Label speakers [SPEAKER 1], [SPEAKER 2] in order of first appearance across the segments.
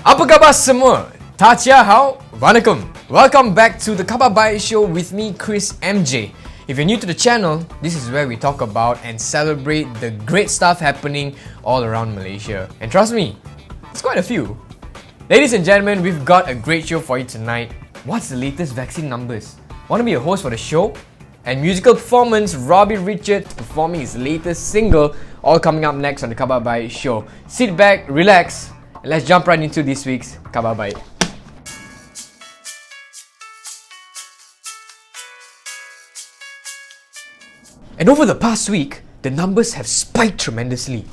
[SPEAKER 1] Apa khabar semua? Tatia hao? Vanakkam. Welcome back to the Khabar Baik Show with me, Chris MJ. If you're new to the channel, this is where we talk about and celebrate the great stuff happening all around Malaysia. And trust me, it's quite a few. Ladies and gentlemen, we've got a great show for you tonight. What's the latest vaccine numbers? Want to be a host for the show? And musical performance, Robbie Richard performing his latest single, all coming up next on the Khabar Baik Show. Sit back, relax, and let's jump right into this week's Khabar Baik. And over the past week, the numbers have spiked tremendously.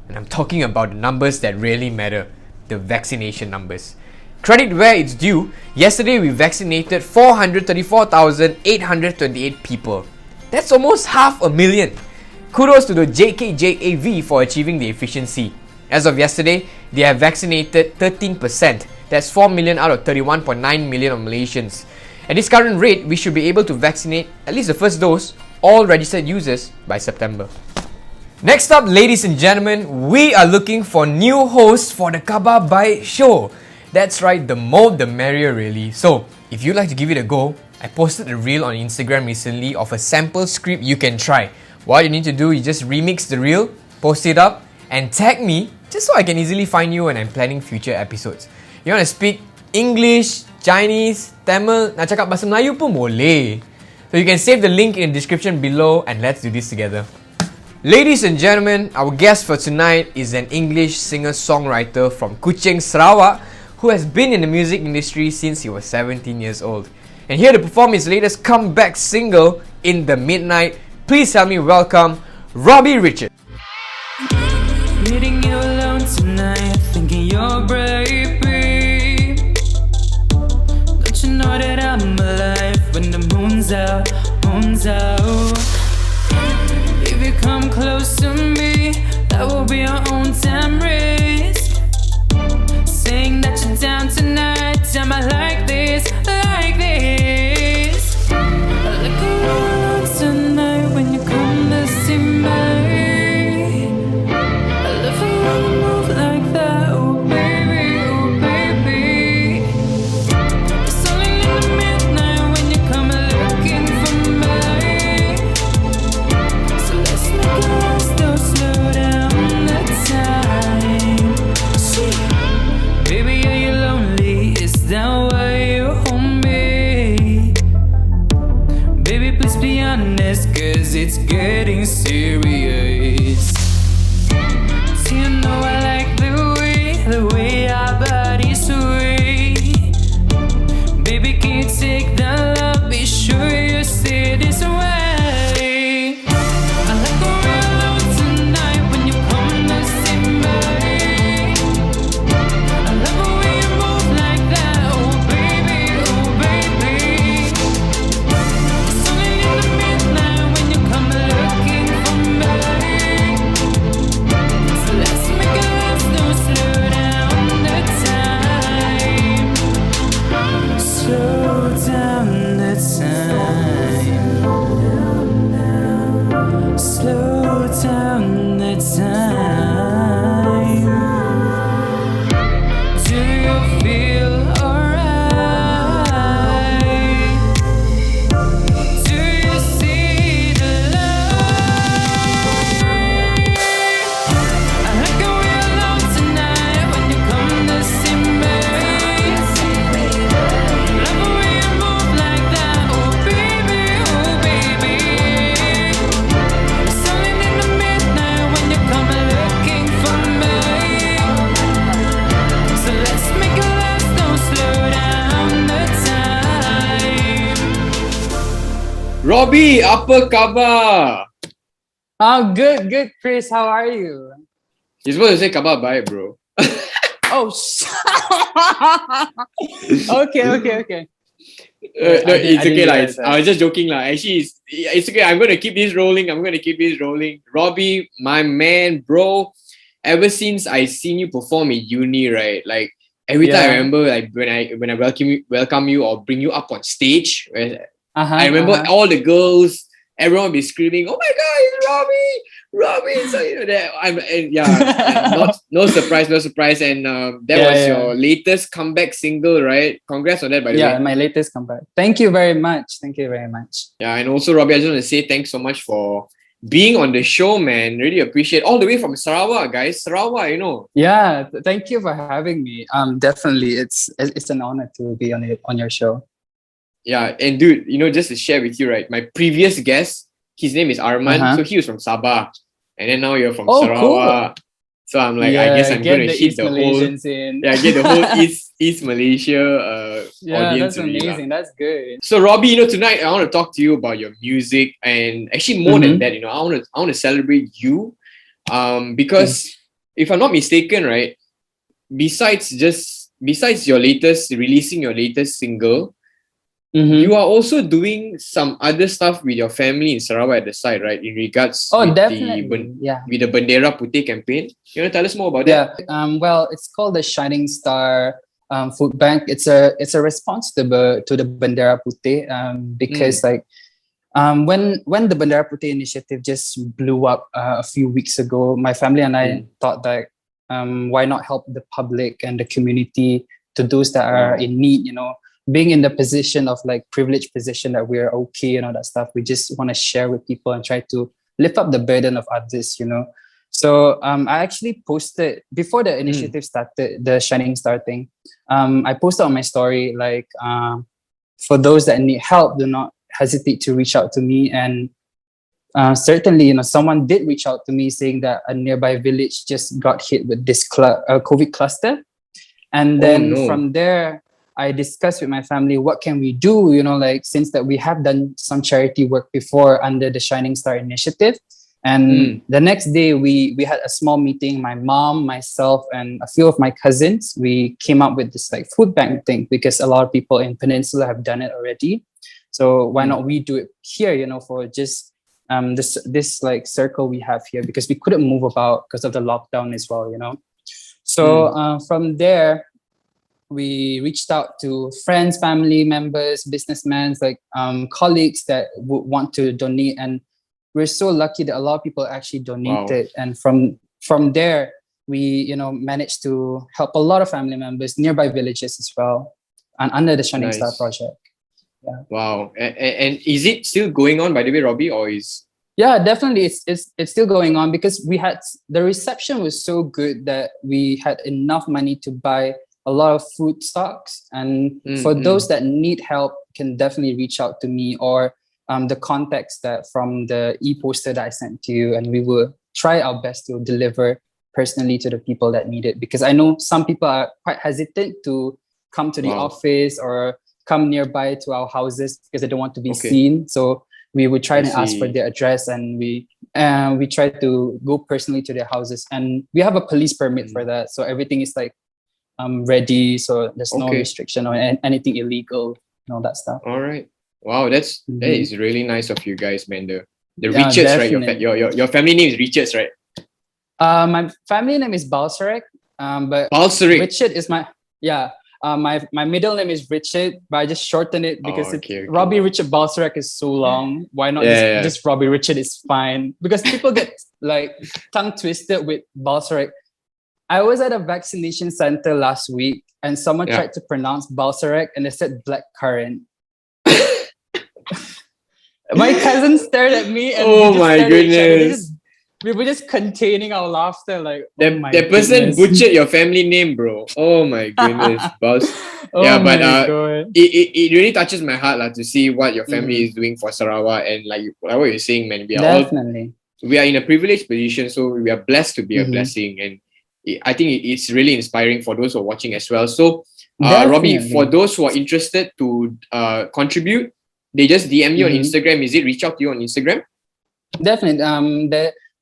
[SPEAKER 1] And I'm talking about the numbers that really matter, the vaccination numbers. Credit where it's due, yesterday we vaccinated 434,828 people. That's almost 500,000. Kudos to the JKJAV for achieving the efficiency. As of yesterday, they have vaccinated 13%. That's 4 million out of 31.9 million of Malaysians. At this current rate, we should be able to vaccinate at least the first dose all registered users by September. Next up, ladies and gentlemen, we are looking for new hosts for the Khabar Baik Show. That's right, the more the merrier really. So, if you'd like to give it a go, I posted a reel on Instagram recently of a sample script you can try. What you need to do is just remix the reel, post it up, and tag me just so I can easily find you when I'm planning future episodes. You want to speak English, Chinese, Tamil, nak cakap bahasa Melayu pun boleh. So you can save the link in the description below and let's do this together. Ladies and gentlemen, our guest for tonight is an English singer-songwriter from Kuching, Sarawak, who has been in the music industry since he was 17 years old. And here to perform his latest comeback single, In the Midnight, please help me welcome Robbie Richard.
[SPEAKER 2] Meeting you alone tonight, thinking you're brave. Don't you know that I'm alive when the moon's out, moon's out. If you come close to me, that will be our own time risk. Saying that you're down tonight, am I like this, like this? I look around tonight when you come to see me. I love how you move like that, oh baby, oh baby. It's only in the midnight when you come looking for me. So let's make it last, don't slow down the time. Baby, are you lonely? Is that why you hold me? Baby, please be honest, cause it's getting serious. Do you know I like the way our bodies sway? Baby, can you take that love? Be sure you stay this way. I like the way you look tonight when you come to see me. I love the way you move like that, oh baby, oh baby. It's only in the midnight when you come looking for me. So let's make it last, don't slow down the time. Slow down the time. Slow down the time. Do you feel alright? Do you see the light? I like how we're alone tonight when you come to see me. Love the way you move like that, oh baby, oh baby. It's only in the midnight when you come looking for me. So let's make it last, don't slow down the time.
[SPEAKER 1] Robbie, apa khabar?
[SPEAKER 3] Oh, good, Chris. How are you?
[SPEAKER 1] You're supposed to say Khabar Baik, bro.
[SPEAKER 3] Oh, okay.
[SPEAKER 1] No, it's okay lah. I was just joking lah. Actually, it's okay. I'm gonna keep this rolling. Robbie, my man, bro. Ever since I seen you perform in uni, right? Like every time I remember, like when I welcome you or bring you up on stage, right? I remember all the girls, everyone would be screaming, "Oh my God, it's Robbie! Robbie, so you know that no surprise, no surprise, and that
[SPEAKER 3] Yeah,
[SPEAKER 1] was
[SPEAKER 3] yeah.
[SPEAKER 1] your latest comeback single, right? Congrats on that, by the
[SPEAKER 3] Yeah,
[SPEAKER 1] way.
[SPEAKER 3] my latest comeback. Thank you very much. Thank you very much.
[SPEAKER 1] Yeah, and also Robbie, I just want to say thanks so much for being on the show, man. Really appreciate all the way from Sarawak, guys. Sarawak, you know.
[SPEAKER 3] Yeah, thank you for having me. Definitely, it's an honor to be on your show.
[SPEAKER 1] Yeah, and dude, you know, just to share with you, right? My previous guest, his name is Arman,
[SPEAKER 3] Uh-huh.
[SPEAKER 1] so he was from Sabah, and then now you're from
[SPEAKER 3] Oh,
[SPEAKER 1] Sarawak. So I'm like, I guess I'm
[SPEAKER 3] get
[SPEAKER 1] gonna
[SPEAKER 3] the
[SPEAKER 1] hit
[SPEAKER 3] East
[SPEAKER 1] the whole,
[SPEAKER 3] Malaysians in.
[SPEAKER 1] get the whole East Malaysia
[SPEAKER 3] Yeah,
[SPEAKER 1] audience.
[SPEAKER 3] that's
[SPEAKER 1] already lah.
[SPEAKER 3] amazing. That's good.
[SPEAKER 1] So Robbie, you know, tonight I want to talk to you about your music, and actually more than that, you know, I want to celebrate you, because if I'm not mistaken, right, besides your latest releasing your latest single, you are also doing some other stuff with your family in Sarawak at the side, right? In regards with
[SPEAKER 3] Definitely.
[SPEAKER 1] with the Bendera Putih campaign. You want to tell us more about that?
[SPEAKER 3] Yeah. Well, it's called the Shining Star Food Bank. It's a response to the Bendera Putih, because when the Bendera Putih initiative just blew up a few weeks ago, my family and I thought that why not help the public and the community, to those that are in need, you know, being in the position of like privileged position that we're okay and all that stuff. We just want to share with people and try to lift up the burden of others, you know. So I actually posted before the initiative started, the Shining Star thing. I posted on my story like, for those that need help, do not hesitate to reach out to me. And certainly, you know, someone did reach out to me saying that a nearby village just got hit with this COVID cluster. And then from there, I discussed with my family, what can we do? You know, like, since that we have done some charity work before under the Shining Star initiative. And the next day we had a small meeting, my mom, myself, and a few of my cousins. We came up with this like food bank thing, because a lot of people in Peninsula have done it already. So why not we do it here, you know, for just this like circle we have here, because we couldn't move about because of the lockdown as well, you know. So from there, we reached out to friends, family members, businessmen, like colleagues that would want to donate, and we're so lucky that a lot of people actually donated. And from there, we, you know, managed to help a lot of family members, nearby villages as well, and under the Shining Star project. Yeah.
[SPEAKER 1] Wow. And is it still going on, by the way, Robbie, or is?
[SPEAKER 3] Yeah, definitely. It's still going on, because the reception was so good that we had enough money to buy a lot of food stocks. And for those that need help, can definitely reach out to me, or the contacts that from the e-poster that I sent to you, and we will try our best to deliver personally to the people that need it. Because I know some people are quite hesitant to come to the office or come nearby to our houses because they don't want to be seen. So we would try and ask for their address, and we try to go personally to their houses, and we have a police permit for that. So everything is like ready. So there's no restriction or anything illegal and all that stuff.
[SPEAKER 1] All right. Wow, that is really nice of you guys, man. The Richards, right? Your family name is Richards, right?
[SPEAKER 3] My family name is Balsarek. But
[SPEAKER 1] Balsarek.
[SPEAKER 3] Richard is my my middle name is Richard, but I just shorten it because Robbie Richard Balsarek is so long. Why not just Robbie Richard is fine, because people get like tongue twisted with Balsarek. I was at a vaccination center last week, and someone tried to pronounce Balsarek, and they said blackcurrant. My cousin stared at me, and we were just containing our laughter. Like,
[SPEAKER 1] that person butchered your family name, bro. Oh my goodness, boss. It really touches my heart to see what your family is doing for Sarawak, and like what you're saying, man. We are in a privileged position, so we are blessed to be a blessing, and I think it's really inspiring for those who are watching as well. So, Robbie, for those who are interested to contribute, they just DM you on Instagram. Is it reach out to you on Instagram?
[SPEAKER 3] Definitely.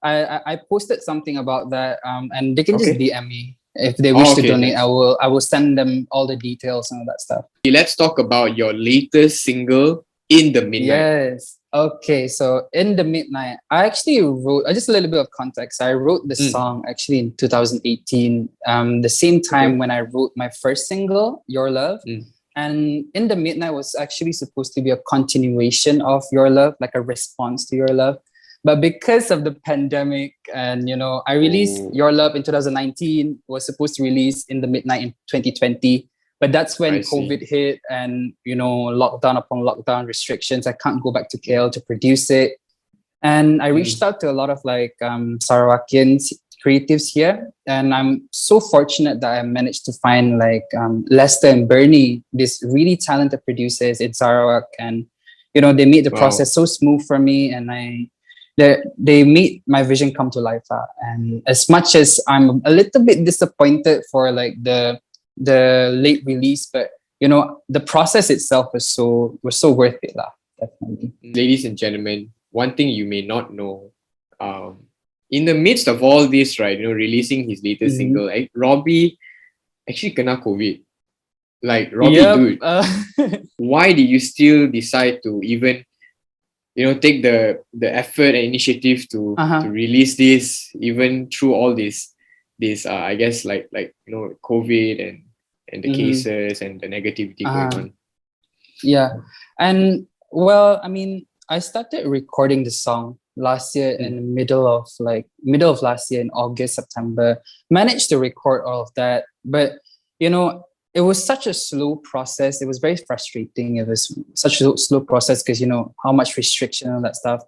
[SPEAKER 3] I posted something about that, and they can just DM me if they wish to donate. I will send them all the details and all that stuff.
[SPEAKER 1] Let's talk about your latest single, In the Midnight.
[SPEAKER 3] Yes. Okay, so In the Midnight, I actually wrote just a little bit of context. I wrote the song actually in 2018, the same time when I wrote my first single, Your Love. And In the Midnight was actually supposed to be a continuation of Your Love, like a response to Your Love. But because of the pandemic, and I released
[SPEAKER 1] Oh.
[SPEAKER 3] Your Love in 2019, was supposed to release in the midnight in 2020. But that's when
[SPEAKER 1] I see.
[SPEAKER 3] COVID hit, and lockdown upon lockdown restrictions. I can't go back to KL to produce it. And I reached out to a lot of Sarawakian creatives here, and I'm so fortunate that I managed to find Lester and Bernie, these really talented producers in Sarawak, and they made the
[SPEAKER 1] Wow.
[SPEAKER 3] process so smooth for me, and they made my vision come to life. And as much as I'm a little bit disappointed for the late release, but the process itself was so worth it, definitely.
[SPEAKER 1] Ladies and gentlemen, one thing you may not know, in the midst of all this, right, releasing his latest single, Robbie actually kena COVID. Like, Robbie,
[SPEAKER 3] Yep,
[SPEAKER 1] dude, why did you still decide to even, take the effort and initiative to release this, even through all this, I guess, COVID and the cases and the negativity going on?
[SPEAKER 3] Yeah. And well, I mean, I started recording the song last year in the middle of last year in August, September. Managed to record all of that, but it was such a slow process. It was very frustrating. It was such a slow process because how much restriction and all that stuff.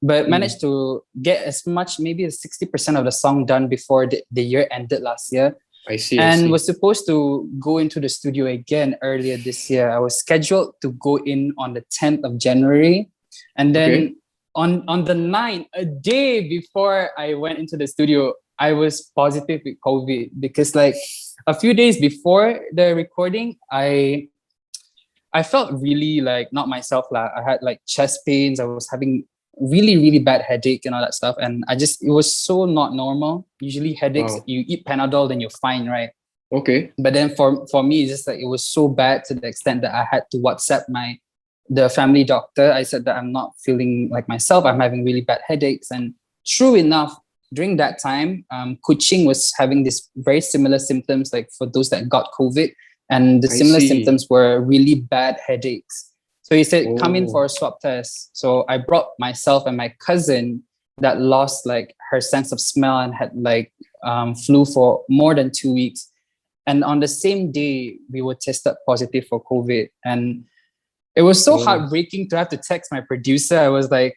[SPEAKER 3] But managed to get as much, maybe 60% of the song done before the year ended last year.
[SPEAKER 1] I see.
[SPEAKER 3] And was supposed to go into the studio again earlier this year. I was scheduled to go in on the 10th of January. And then on the 9th, a day before I went into the studio, I was positive with COVID because a few days before the recording, I felt really not myself. I had chest pains. I was having really, really bad headache and all that stuff. And it was so not normal. Usually headaches, you eat Panadol, then you're fine, right?
[SPEAKER 1] Okay.
[SPEAKER 3] But then for me, it's just it was so bad to the extent that I had to WhatsApp the family doctor. I said that I'm not feeling like myself. I'm having really bad headaches. And true enough, during that time, Kuching was having this very similar symptoms, for those that got COVID. And the similar symptoms were really bad headaches. So he said, come in for a swab test. So I brought myself and my cousin that lost her sense of smell and had flu for more than 2 weeks. And on the same day, we were tested positive for COVID. And it was so heartbreaking to have to text my producer. I was like,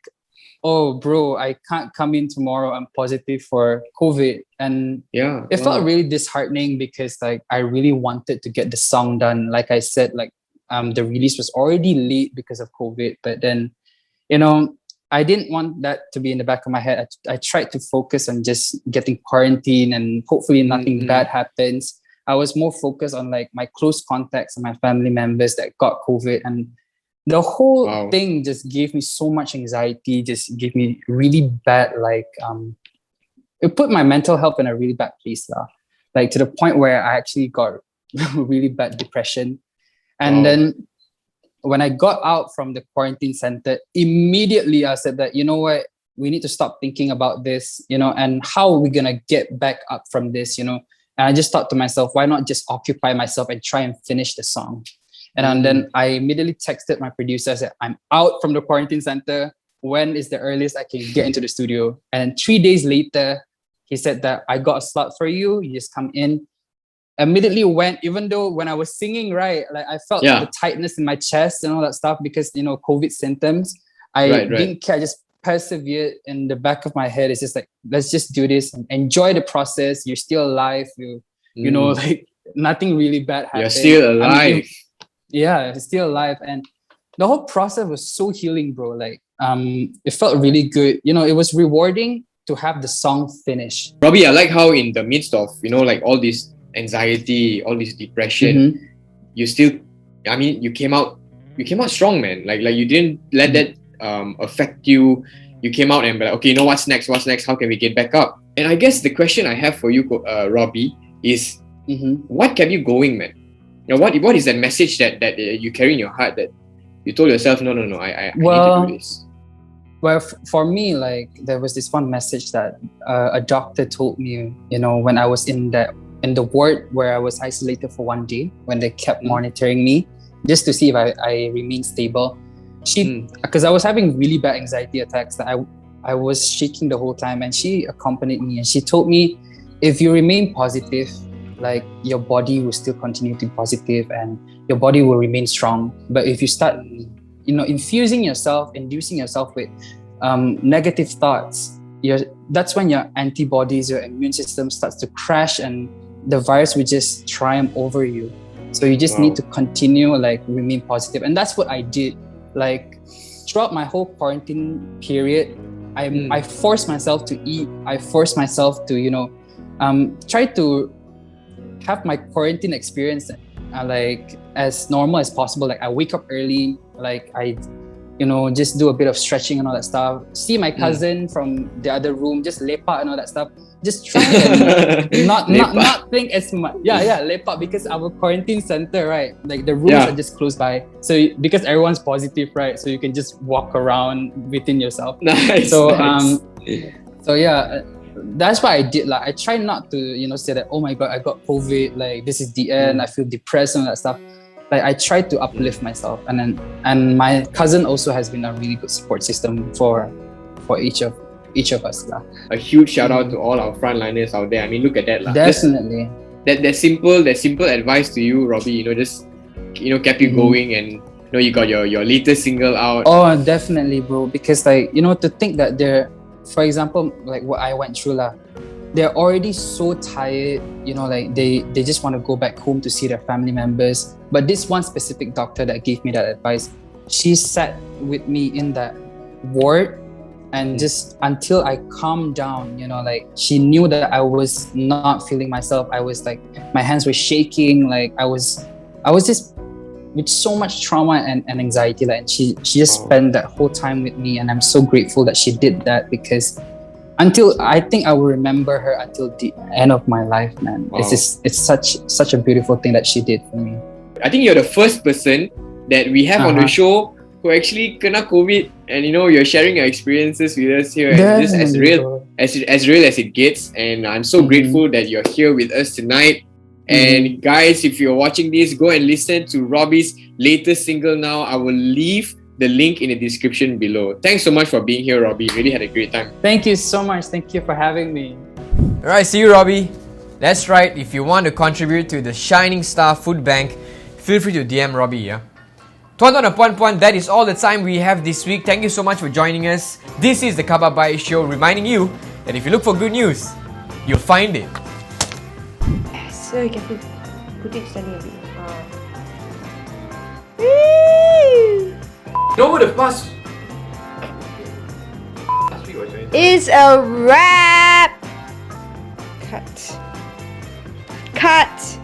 [SPEAKER 3] oh, bro, I can't come in tomorrow. I'm positive for COVID. And it felt really disheartening because I really wanted to get the song done. Like I said, the release was already late because of COVID. But then, I didn't want that to be in the back of my head. I tried to focus on just getting quarantined and hopefully nothing bad happens. I was more focused on my close contacts and my family members that got COVID. And the whole thing just gave me so much anxiety, just gave me really bad, it put my mental health in a really bad place. To the point where I actually got really bad depression. And then when I got out from the quarantine center, immediately I said that, you know what, we need to stop thinking about this, and how are we going to get back up from this, And I just thought to myself, why not just occupy myself and try and finish the song? And then I immediately texted my producer. I said, I'm out from the quarantine center. When is the earliest I can get into the studio? And 3 days later, he said that I got a slot for you. You just come in. Immediately went, even though when I was singing, right, I felt the tightness in my chest and all that stuff because, COVID symptoms. I didn't care. I just persevered. In the back of my head, it's just let's just do this and enjoy the process. You're still alive. Nothing really bad happened.
[SPEAKER 1] You're still alive.
[SPEAKER 3] Still alive. And the whole process was so healing, bro. It felt really good. It was rewarding to have the song finish.
[SPEAKER 1] Robbie, I like how in the midst of, all this anxiety, all this depression, you still, you came out strong, man. You didn't let that affect you. You came out and be like, okay, what's next? How can we get back up? And I guess the question I have for you, Robbie, is what kept you going, man? What is that message that you carry in your heart that you told yourself, no, I need to do this?
[SPEAKER 3] Well, for me, there was this one message that a doctor told me, when I was in the ward where I was isolated for 1 day, when they kept monitoring me just to see if I remain stable. Because I was having really bad anxiety attacks that I was shaking the whole time, and she accompanied me, and she told me, if you remain positive, like your body will still continue to be positive, and your body will remain strong. But if you start, inducing yourself with negative thoughts, that's when your antibodies, your immune system starts to crash, and the virus will just triumph over you. So you just need to continue, like, remain positive. And that's what I did. Like, throughout my whole quarantine period, I forced myself to eat. I forced myself to, try to have my quarantine experience like as normal as possible. Like, I wake up early, like I just do a bit of stretching and all that stuff. See my cousin from the other room, just lepak and all that stuff. Just try and not think as much. Yeah, lepak, because our quarantine center, right? Like the rooms are just close by. So because everyone's positive, right? So you can just walk around within yourself.
[SPEAKER 1] Nice.
[SPEAKER 3] So
[SPEAKER 1] nice.
[SPEAKER 3] That's what I did. Like, I try not to, say that, oh my God, I got COVID. Like, this is the end. I feel depressed and all that stuff. Like, I try to uplift myself, and my cousin also has been a really good support system for each of us lah.
[SPEAKER 1] A huge shout out to all our frontliners out there. I mean, look at that lah.
[SPEAKER 3] Definitely.
[SPEAKER 1] That simple advice to you, Robbie. Just kept you going, and you got your latest single out.
[SPEAKER 3] Oh, definitely, bro. Because, like, to think that they're, for example, like what I went through lah, they're already so tired, like they just want to go back home to see their family members. But this one specific doctor that gave me that advice, she sat with me in that ward, and just until I calmed down, like she knew that I was not feeling myself. I was like, my hands were shaking, like I was just with so much trauma and anxiety, like, and she just spent that whole time with me, and I'm so grateful that she did that, because until I think I will remember her until the end of my life, man. Wow. It's such a beautiful thing that she did for me.
[SPEAKER 1] I think you're the first person that we have on the show who actually kena COVID, and you're sharing your experiences with us here, and just as real as it gets. And I'm so grateful that you're here with us tonight. And guys, if you're watching this, go and listen to Robbie's latest single now. I will leave the link in the description below. Thanks so much for being here, Robbie. Really had a great time.
[SPEAKER 3] Thank you so much. Thank you for having me.
[SPEAKER 1] Alright, see you, Robbie. That's right. If you want to contribute to the Shining Star Food Bank, feel free to DM Robbie, yeah? Tuan-tuan dan puan-puan, that is all the time we have this week. Thank you so much for joining us. This is the Khabar Baik Show, reminding you that if you look for good news, you'll find it.
[SPEAKER 4] So you can put it standing a bit.
[SPEAKER 1] No, the past.
[SPEAKER 4] It's a wrap. Cut.